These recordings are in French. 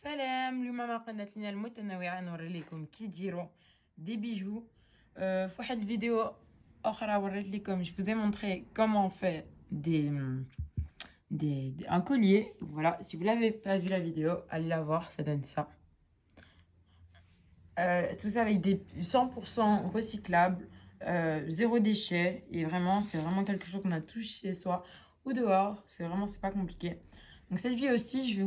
سلام. اليوم مع قناتنا المتنوعة نوري لكم كي ديروا دي بيجو. في واحد الفيديو اخرى وريت لكم je vous ai montré comment on fait un collier. Voilà, si vous l'avez pas vu la vidéo, allez la voir, ça donne ça. Tout ça avec des 100% recyclables, zéro déchet, et vraiment c'est vraiment quelque chose qu'on a tous chez soi ou dehors. C'est pas compliqué. Donc cette vidéo aussi, je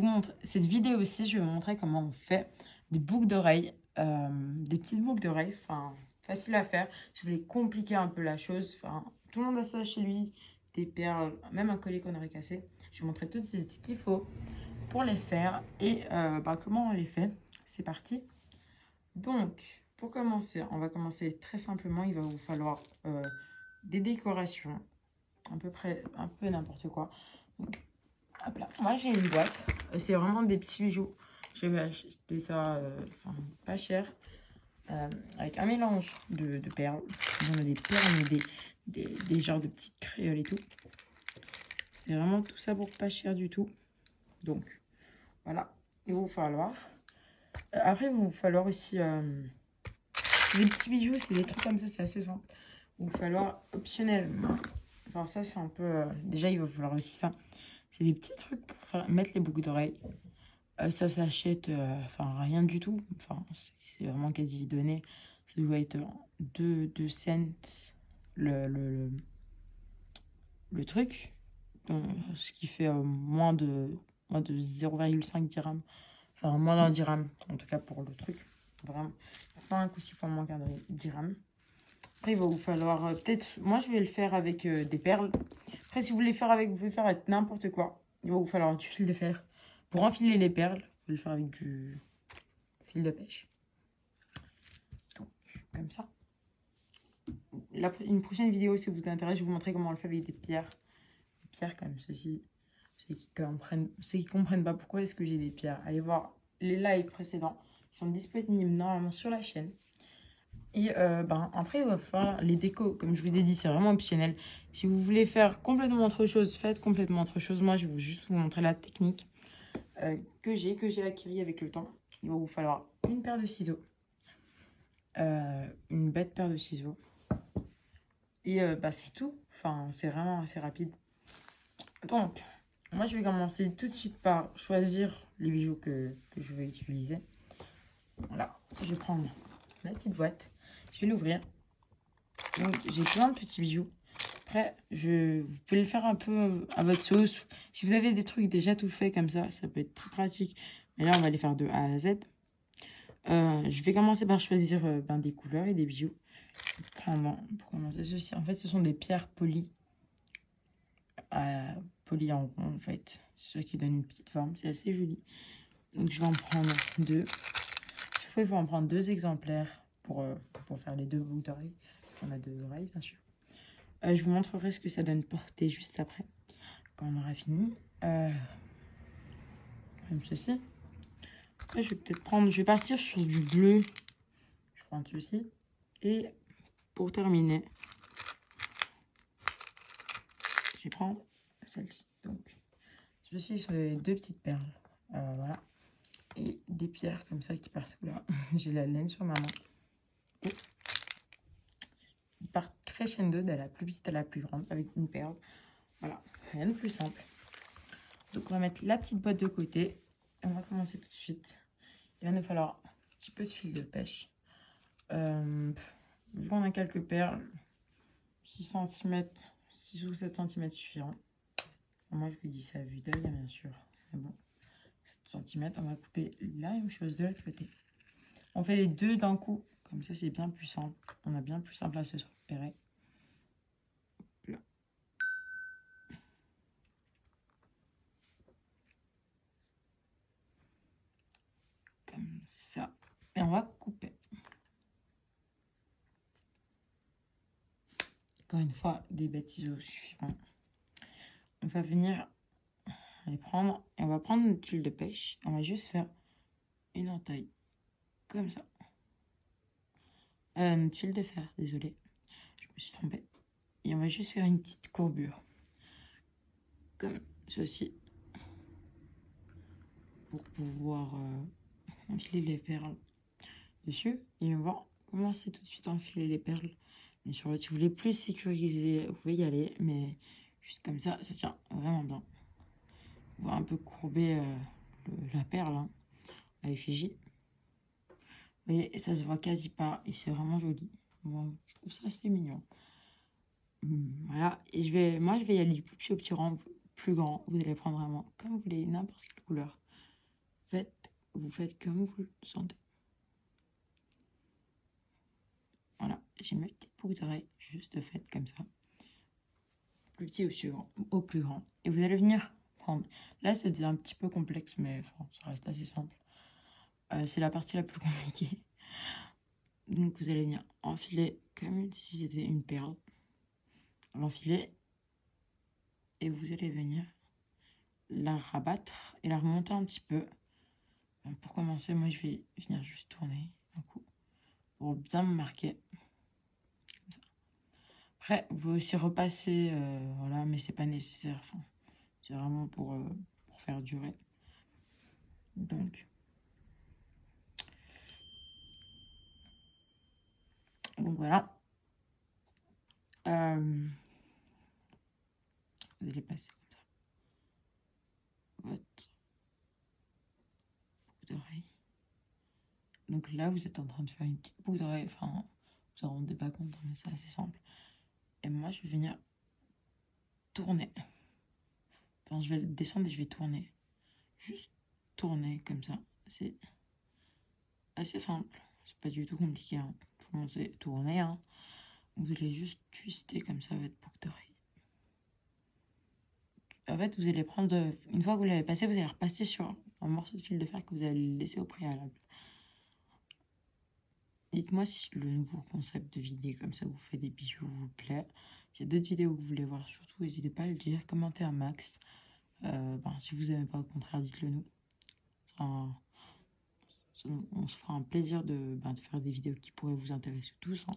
vais vous montrer comment on fait des boucles d'oreilles, des petites boucles d'oreilles, enfin facile à faire. Si vous voulez compliquer un peu la chose, enfin tout le monde a ça chez lui, des perles, même un collier qu'on aurait cassé. Je vais vous montrer tout de suite ce qu'il faut pour les faire et comment on les fait. C'est parti. Donc pour commencer, on va commencer très simplement. Il va vous falloir des décorations, à peu près un peu n'importe quoi. Donc, hop là. Moi j'ai une boîte, c'est vraiment des petits bijoux. Je vais acheter ça pas cher, avec un mélange de perles. On a des perles, mais des genres de petites créoles et tout. C'est vraiment tout ça pour pas cher du tout. Donc voilà, il va vous falloir. Après il va vous falloir aussi des petits bijoux, c'est des trucs comme ça, c'est assez simple. Il va vous falloir optionnellement. Enfin ça c'est un peu... déjà il va vous falloir aussi ça. C'est des petits trucs pour mettre les boucles d'oreilles. Ça s'achète, rien du tout. Enfin, c'est vraiment quasi donné. Ça doit être 2 cents le truc. Donc, ce qui fait moins de 0,5 dirham. Enfin, moins d'un dirham, en tout cas pour le truc. Vraiment, 5 ou 6 fois moins qu'un dirham. Après, il va vous falloir peut-être... Moi, je vais le faire avec des perles. Après, si vous voulez faire avec, vous pouvez faire avec n'importe quoi. Il va vous falloir du fil de fer. Pour enfiler les perles, vous pouvez le faire avec du fil de pêche. Donc, comme ça. Une prochaine vidéo, si vous intéresse, je vais vous montrer comment on le fait avec des pierres. Des pierres comme ceci. Ceux qui comprennent pas pourquoi est-ce que j'ai des pierres, allez voir les lives précédents. Ils sont disponibles normalement sur la chaîne. Et après, il va falloir les décos. Comme je vous ai dit, c'est vraiment optionnel. Si vous voulez faire complètement autre chose, faites complètement autre chose. Moi, je vais juste vous montrer la technique que j'ai acquis avec le temps. Il va vous falloir une paire de ciseaux. Une bête paire de ciseaux. Et c'est tout. Enfin, c'est vraiment assez rapide. Donc, moi, je vais commencer tout de suite par choisir les bijoux que je vais utiliser. Voilà. Je vais prendre ma petite boîte. Je vais l'ouvrir. Donc, j'ai plein de petits bijoux. Après, vous pouvez le faire un peu à votre sauce. Si vous avez des trucs déjà tout faits comme ça peut être très pratique. Mais là, on va les faire de A à Z. Je vais commencer par choisir des couleurs et des bijoux. Je vais prendre, pour commencer, ceci. En fait, ce sont des pierres polies. Polies en rond, en fait. Ce qui donne une petite forme. C'est assez joli. Donc, je vais en prendre 2. Chaque fois, il faut en prendre 2 exemplaires pour faire les 2 boucles d'oreilles. On a 2 oreilles, bien sûr. Je vous montrerai ce que ça donne portée juste après, quand on aura fini. Comme ceci. Après, je vais partir sur du bleu. Je prends ceci. Et pour terminer, je prends celle-ci. Donc, ceci sont les 2 petites perles. Voilà. Et des pierres comme ça qui partent là. J'ai la laine sur ma main. Ils partent crescendo de la plus petite à la plus grande avec une perle. Voilà, rien de plus simple. Donc on va mettre la petite boîte de côté. Et on va commencer tout de suite. Il va nous falloir un petit peu de fil de pêche. Vu qu'on a quelques perles, 6 cm, 6 ou 7 cm suffiront. Moi je vous dis ça à vue d'œil, bien sûr. Mais bon, 7 cm, on va couper la même chose de l'autre côté. On fait les 2 d'un coup, comme ça c'est bien plus simple. On a bien plus simple à se repérer. Là. Comme ça. Et on va couper. Encore une fois, des bêtes ciseaux suffiront. On va venir les prendre et on va prendre une tuile de pêche. On va juste faire une entaille. Comme ça. Une tuile de fer, désolé. Je me suis trompée. Et on va juste faire une petite courbure. Comme ceci. Pour pouvoir enfiler les perles dessus. Et on va commencer tout de suite à enfiler les perles. Bien sûr, si vous voulez plus sécuriser, vous pouvez y aller, mais juste comme ça tient vraiment bien. On va un peu courber la perle hein, à l'effigie. Vous voyez, et ça se voit quasi pas, et c'est vraiment joli. Bon, je trouve ça assez mignon. Voilà, et moi je vais y aller du plus petit au plus grand. Vous allez prendre vraiment comme vous voulez, n'importe quelle couleur. Vous faites comme vous le sentez. Voilà, j'ai mes petites boucles d'oreilles, juste faites comme ça. Plus petit au plus grand. Et vous allez venir prendre. Là, c'est un petit peu complexe, mais enfin, ça reste assez simple. C'est la partie la plus compliquée. Donc, vous allez venir enfiler comme si c'était une perle. L'enfiler. Et vous allez venir la rabattre et la remonter un petit peu. Pour commencer, moi, je vais venir juste tourner un coup pour bien me marquer. Comme ça. Après, vous pouvez aussi repasser, voilà, mais c'est pas nécessaire. Enfin, c'est vraiment pour faire durer. Donc voilà. Vous allez passer comme ça votre boucle d'oreille. Donc là, vous êtes en train de faire une petite boucle d'oreille. Enfin, vous vous en rendez pas compte, mais c'est assez simple. Et moi, je vais venir tourner. Enfin, je vais descendre et je vais tourner. Juste tourner comme ça. C'est assez simple. C'est pas du tout compliqué. Hein. Tout le monde sait tourner. Hein. Vous allez juste twister comme ça votre boucle d'oreille. En fait, vous allez prendre, une fois que vous l'avez passé, vous allez repasser sur un morceau de fil de fer que vous allez laisser au préalable. Dites-moi si le nouveau concept de vidéo comme ça vous fait des bijoux vous plaît. S'il y a d'autres vidéos que vous voulez voir, surtout n'hésitez pas à le dire, commentez un max. Si vous n'aimez pas, au contraire, dites-le nous. On se fera un plaisir de faire des vidéos qui pourraient vous intéresser tous. Hein.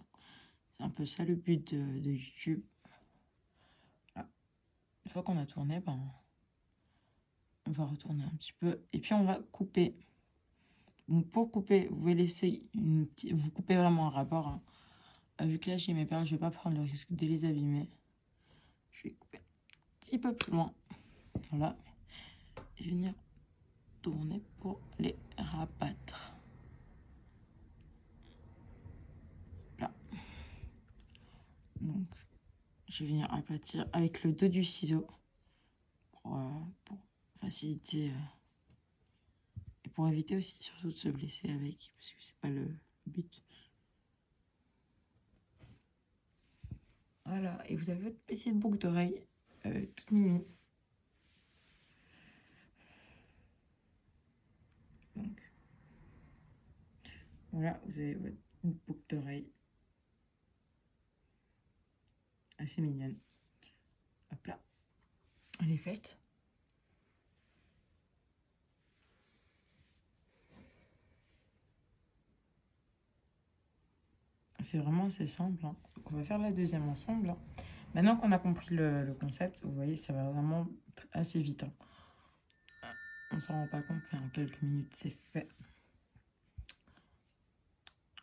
C'est un peu ça le but de YouTube. Voilà. Une fois qu'on a tourné, on va retourner un petit peu. Et puis on va couper. Donc pour couper, vous pouvez laisser vous coupez vraiment un rapport. Hein. Vu que là j'ai mes perles, je vais pas prendre le risque de les abîmer. Je vais couper un petit peu plus loin. Voilà. Et je vais venir tourner pour les rabattre. Là. Donc je vais venir aplatir avec le dos du ciseau pour faciliter et pour éviter aussi surtout de se blesser avec, parce que c'est pas le but. Voilà, et vous avez votre petite boucle d'oreille toute mimi. Donc voilà, vous avez votre boucle d'oreille assez mignonne. Hop là, elle est faite. C'est vraiment assez simple. Hein. Donc on va faire la deuxième ensemble. Hein. Maintenant qu'on a compris le concept, vous voyez, ça va vraiment assez vite. Hein. On s'en rend pas compte, mais en quelques minutes, c'est fait.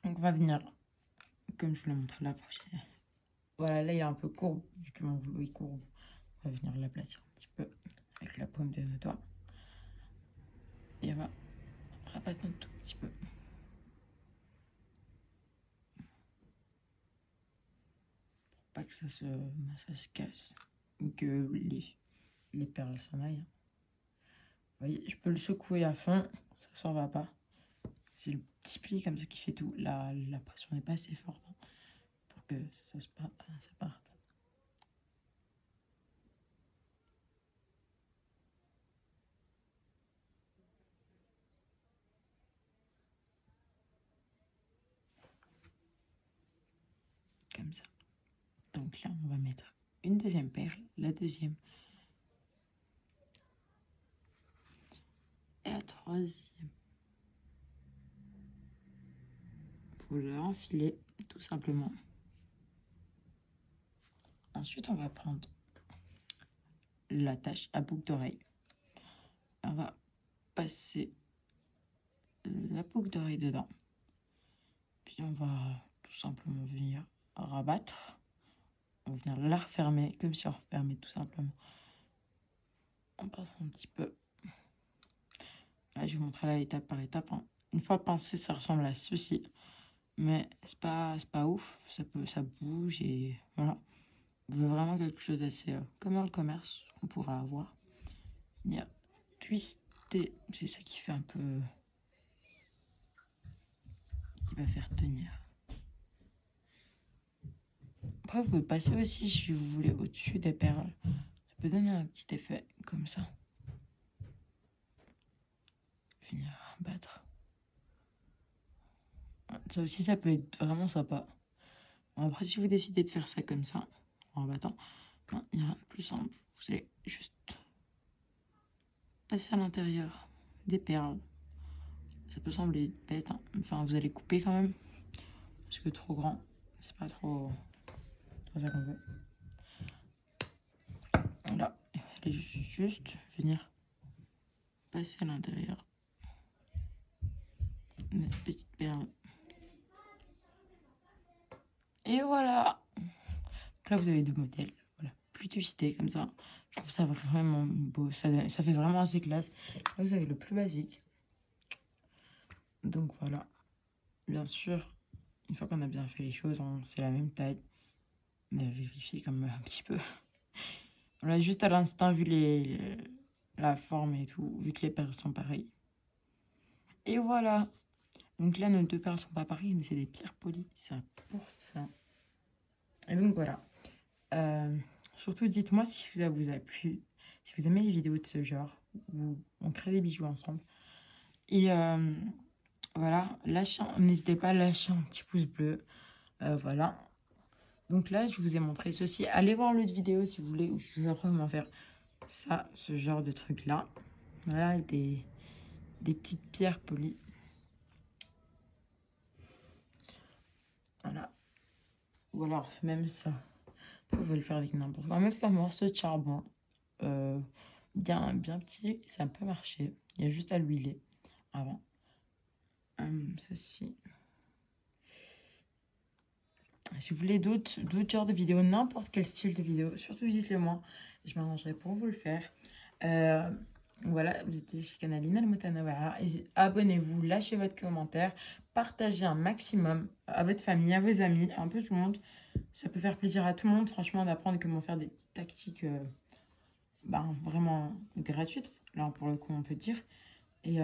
Donc on va venir, comme je vous l'ai montré la prochaine. Voilà, là il est un peu courbe, vu que mon boulot est courbe. On va venir l'aplatir un petit peu avec la paume de nos doigts. Et on va rabattre un tout petit peu. Pour pas que ça se casse. Ou que les perles s'en aillent. Vous voyez, je peux le secouer à fond, ça s'en va pas. C'est le petit pli comme ça qui fait tout. La pression n'est pas assez forte hein, pour que ça parte. Comme ça. Donc là, on va mettre une deuxième perle, la deuxième et la troisième. Vous l'enfiler tout simplement. Ensuite, on va prendre l'attache à boucle d'oreille. On va passer la boucle d'oreille dedans. Puis on va tout simplement venir rabattre. On va venir la refermer, comme si on refermait tout simplement. On passe un petit peu. Là, je vais vous montrer là étape par étape. Hein. Une fois pincé, ça ressemble à ceci. Mais c'est pas ouf. Ça bouge et voilà. On veut vraiment quelque chose d'assez comme dans le commerce qu'on pourra avoir. Venir twister. C'est ça qui fait un peu... qui va faire tenir. Après, vous pouvez passer aussi, si vous voulez, au-dessus des perles. Ça peut donner un petit effet comme ça. Venir battre. Ça aussi, ça peut être vraiment sympa. Bon, après, si vous décidez de faire ça comme ça, en battant, il y a rien de plus simple. Vous allez juste passer à l'intérieur des perles. Ça peut sembler bête, hein. Enfin, vous allez couper quand même. Parce que trop grand, c'est pas trop ça qu'on veut. Là, il fallait juste venir passer à l'intérieur. Notre petite perle. Et voilà. Donc là, vous avez deux modèles. Voilà, plus twisté comme ça. Je trouve ça vraiment beau. Ça fait vraiment assez classe. Là, vous avez le plus basique. Donc voilà. Bien sûr, une fois qu'on a bien fait les choses, hein, c'est la même taille. On a vérifié comme un petit peu. On a juste à l'instant vu la forme et tout, vu que les perles sont pareilles. Et voilà. Donc là, nos deux perles sont pas pareilles, mais c'est des pierres polies. C'est pour ça. Et donc voilà. Surtout, dites-moi si ça vous a plu, si vous aimez les vidéos de ce genre, où on crée des bijoux ensemble. Et voilà, n'hésitez pas à lâcher un petit pouce bleu. Voilà. Donc là, je vous ai montré ceci. Allez voir l'autre vidéo si vous voulez, où je vous apprends comment faire ça, ce genre de truc-là. Voilà, des petites pierres polies. Voilà. Ou alors, même ça. Vous pouvez le faire avec n'importe quoi. Même avec un morceau de charbon. Bien petit, ça peut marcher. Il y a juste à l'huiler avant. Ceci. Si vous voulez d'autres genres de vidéos, n'importe quel style de vidéo, surtout dites-le moi. Je m'arrangerai pour vous le faire. Voilà, vous étiez chez Canalina le Mutanawara. Abonnez-vous, lâchez votre commentaire, partagez un maximum à votre famille, à vos amis, un peu tout le monde. Ça peut faire plaisir à tout le monde, franchement, d'apprendre comment faire des petites tactiques vraiment gratuites, là pour le coup on peut dire, et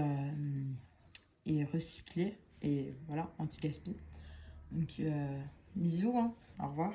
recycler, et voilà, anti-gaspi. Donc bisous, hein, au revoir.